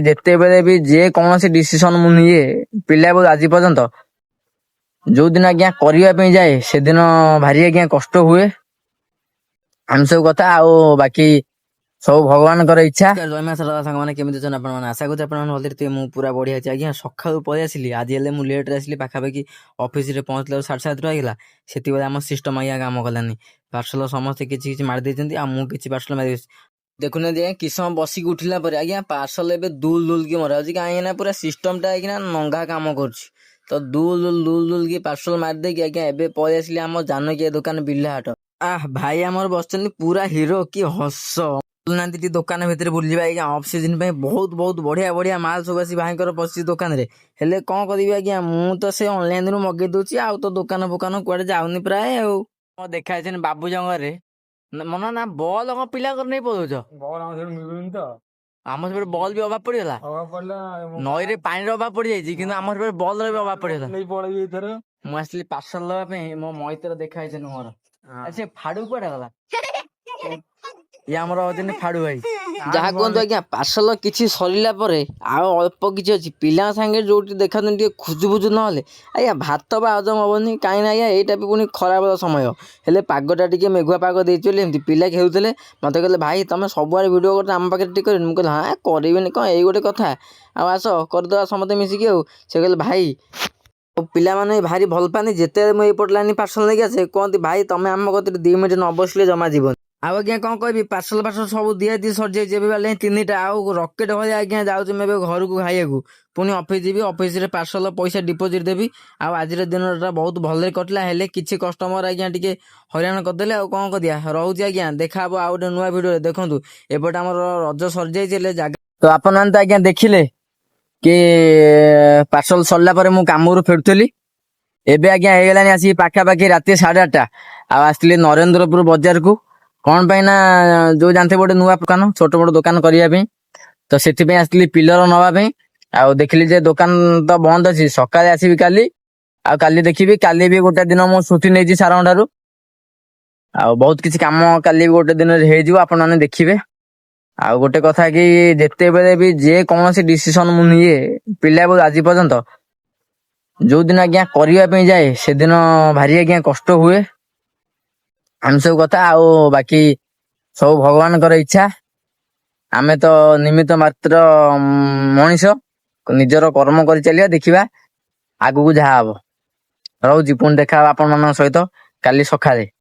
ଯେତେବେଳେ ବି ଯେ କୌଣସି ଡିସିସନ ମୁଁ ନିଏ ପିଲା ଆଜି ପର୍ଯ୍ୟନ୍ତ ଯୋଉ ଦିନ ଆଜ୍ଞା କରିବା ପାଇଁ ଯାଏ ସେଦିନ ଭାରି ଆଜ୍ଞା କଷ୍ଟ ହୁଏ। ଆମେ ସବୁ କଥା ଆଉ ବାକି ସବୁ ଭଗବାନଙ୍କର ଇଚ୍ଛା। ଜୟ ମା ଶାରଳା ସାଙ୍ଗମାନେ କେମିତି ଅଛନ୍ତି ଆପଣମାନେ? ଆଶା କରୁଛି ଆପଣମାନେ ଭଲରେ ଥିବେ। ମୁଁ ପୁରା ବଢିଆ ଅଛି ଆଜ୍ଞା। ସକାଳୁ ପଳେଇ ଆସିଲି। ଆଜି ହେଲେ ମୁଁ ଲେଟ୍ରେ ଆସିଲି, ପାଖାପାଖି ଅଫିସରେ ପହଞ୍ଚିଲା 7:30 ହେଇଗଲା। ସେତିକିବେଳେ ଆମ ସିଷ୍ଟମ ଆଜ୍ଞା କାମ କଲାନି। ପାର୍ସଲ ସମସ୍ତେ କିଛି କିଛି ମାରି ଦେଇଛନ୍ତି, ଆଉ ମୁଁ କିଛି ପାର୍ସଲ ମାରି ଦେଇଛି। ଦେଖୁନାହାନ୍ତି ଆଜ୍ଞା, କିଛି ସମୟ ବସିକି ଉଠିଲା ପରେ ଆଜ୍ଞା ପାର୍ସଲ ଏବେ ଦୁଲ ଦୁଲ କି ମରା ହଉଛି। କାହିଁକି ନା ପୁରା ସିଷ୍ଟମଟା ଆଜ୍ଞା ନଙ୍ଗା କାମ କରୁଛି। ତ ଦୁଲ ଦୁଲ କି ପାର୍ସଲ ମାରିଦେଇକି ଆଜ୍ଞା ଏବେ ପଳେଇ ଆସିଲି ଆମ ଜାନକିଆ ଦୋକାନ ବିଲାହାଟ। ଭାଇ ଆମର ବସିଛନ୍ତି ପୁରା ହିରୋ କି ହସ ନାହାନ୍ତି। ଦୋକାନ ଭିତରେ ବୁଲିଯିବା ଆଜ୍ଞା। ଅଫ୍ ସିଜିନ ପାଇଁ ବହୁତ ବହୁତ ବଢିଆ ବଢିଆ ମାଲ ସବୁ ଆସି ଭାଇଙ୍କର ପଶିଛି ଦୋକାନରେ। ହେଲେ କଣ କରିବି ଆଜ୍ଞା, ମୁଁ ତ ସେ ଅନଲାଇନରୁ ମଗେଇ ଦଉଛି, ଆଉ ତ ଦୋକାନ ଫୋକାନ କୁଆଡେ ଯାଉନି ପ୍ରାୟ। ଆଉ କଣ ଦେଖା ହେଇଛନ୍ତି ବାବୁଜଙ୍କ ଘରେ ମନ ନା ବଲ କଣ ପିଲାଙ୍କର ନେଇ ପଳଉଛ? ବଲ ଆମ ସେଠି ମିଳୁନି ତ। ଆମ ସେପଟେ ବଲ ବି ଅଭାବ ପଡିଗଲା। ନଈରେ ପାଣିର ଅଭାବ ପଡିଯାଇଛି, କିନ୍ତୁ ଆମର ସେପଟେ ବଲର ବି ଅଭାବ ପଡିଗଲା। ମୁଁ ଆସିଲି ପାର୍ସଲ ଦବା ପାଇଁ, ମୋ ମଇତରେ ଦେଖା ହେଇଛନ୍ତି ମୋର। ସେ ଫାଡୁ କୁଆଡେ ଗଲା? ଇଏ ଆମର ହଉଛନ୍ତି ଫାଡୁ ଭାଇ। ଯାହା କୁହନ୍ତୁ ଆଜ୍ଞା, ପାର୍ସଲ କିଛି ସରିଲା ପରେ ଆଉ ଅଳ୍ପ କିଛି ଅଛି। ପିଲାଙ୍କ ସାଙ୍ଗରେ ଯୋଉଠି ଦେଖାନ୍ତୁ ଟିକେ ଖୁଜୁବୁଜୁ ନହେଲେ ଆଜ୍ଞା ଭାତ ବା ହଜମ ହବନି। କାହିଁକି ନା ଆଜ୍ଞା ଏଇଟା ବି ପୁଣି ଖରାବେଳ ସମୟ। ହେଲେ ପାଗଟା ଟିକେ ମେଘୁଆ ପାଗ ଦେଇଛି ବୋଲି ଏମିତି ପିଲା ଖେଳୁଥିଲେ। ମତେ କହିଲେ ଭାଇ ତମେ ସବୁଆଡେ ଭିଡିଓ କରୁଛ, ଆମ ପାଖରେ ଟିକେ କରିନି। ମୁଁ କହିଲି ହଁ କରିବିନି କଣ, ଏଇ ଗୋଟେ କଥା। ଆଉ ଆସ କରିଦବା ସମସ୍ତେ ମିଶିକି। ଆଉ ସେ କହିଲେ ଭାଇ, ପିଲାମାନେ ଭାରି ଭଲ ପାଆନ୍ତି। ଯେତେବେଳେ ମୁଁ ଏଇପଟ ଲାଇନ ପାର୍ସଲ ନେଇକି ଆସେ କୁହନ୍ତି ଭାଇ ତମେ ଆମ କତିରେ 2 ମିନିଟ୍ ନ ବସିଲେ ଜମା ଯିବନି। ଆଉ ଆଜ୍ଞା କଣ କହିବି, ପାର୍ସଲ ସବୁ ଦିଆ ସରିଯାଇଛି। ଏବେ ବାଲେ 3ଟା, ଆଉ ରକେଟ ଭଳିଆ ଆଜ୍ଞା ଯାଉଛି ମୁଁ ଏବେ ଘରକୁ ଖାଇବାକୁ। ପୁଣି ଅଫିସ ଯିବି, ଅଫିସରେ ପାର୍ସଲ ପଇସା ଡିପୋଜିଟ ଦେବି। ଆଉ ଆଜିର ଦିନଟା ବହୁତ ଭଲରେ କଟିଲା। ହେଲେ କିଛି କଷ୍ଟମର ଆଜ୍ଞା ଟିକେ ହଇରାଣ କରିଦେଲେ। ଆଉ କଣ କରିବା, ରହୁଛି ଆଜ୍ଞା। ଦେଖାହବ ଆଉ ଗୋଟେ ନୂଆ ଭିଡିଓରେ। ଦେଖନ୍ତୁ ଏପଟେ ଆମର ରଜ ସରିଯାଇଛି, ହେଲେ ଜାଗା ତ ଆପଣମାନେ ତ ଆଜ୍ଞା ଦେଖିଲେ କି ପାର୍ସଲ ସରିଲା ପରେ ମୁଁ କାମରୁ ଫେରୁଥିଲି। ଏବେ ଆଜ୍ଞା ହେଇଗଲାଣି ଆସିକି ପାଖାପାଖି ରାତି 8:30। ଆଉ ଆସିଥିଲି ନରେନ୍ଦ୍ରପୁର ବଜାରକୁ। କଣ ପାଇଁ ନା ଯୋଉ ଜାଣିଥିବେ ଗୋଟେ ନୂଆ ଦୋକାନ, ଛୋଟ ମୋଟ ଦୋକାନ କରିବା ପାଇଁ। ତ ସେଥିପାଇଁ ଆସିଥିଲି ପିଲର ନବା ପାଇଁ। ଆଉ ଦେଖିଲି ଯେ ଦୋକାନ ତ ବନ୍ଦ ଅଛି, ସକାଳେ ଆସିବି କାଲି। ଆଉ କାଲି ଦେଖିବି, କାଲି ବି ଗୋଟେ ଦିନ ମୁଁ ଛୁଟି ନେଇଛି ସାରଙ୍କ ଠାରୁ। ଆଉ ବହୁତ କିଛି କାମ କାଲି ବି ଗୋଟେ ଦିନରେ ହେଇଯିବ, ଆପଣମାନେ ଦେଖିବେ। ଆଉ ଗୋଟେ କଥା କି, ଯେତେବେଳେ ବି ଯେ କୌଣସି ଡିସିସନ ମୁଁ ନିଏ ପିଲା ଆଜି ପର୍ଯ୍ୟନ୍ତ ଯୋଉ ଦିନ ଆଜ୍ଞା କରିବା ପାଇଁ ଯାଏ ସେଦିନ ଭାରି ଆଜ୍ଞା କଷ୍ଟ ହୁଏ। ଆମେ ସବୁ କଥା ଆଉ ବାକି ସବୁ ଭଗବାନଙ୍କର ଇଚ୍ଛା। ଆମେ ତ ନିମିତ୍ତ ମାତ୍ର ମଣିଷ। ନିଜର କର୍ମ କରି ଚାଲିବା, ଦେଖିବା ଆଗକୁ ଯାହା ହବ। ରହୁଛି, ପୁଣି ଦେଖା ହବ ଆପଣମାନଙ୍କ ସହିତ କାଲି ସକାଳେ।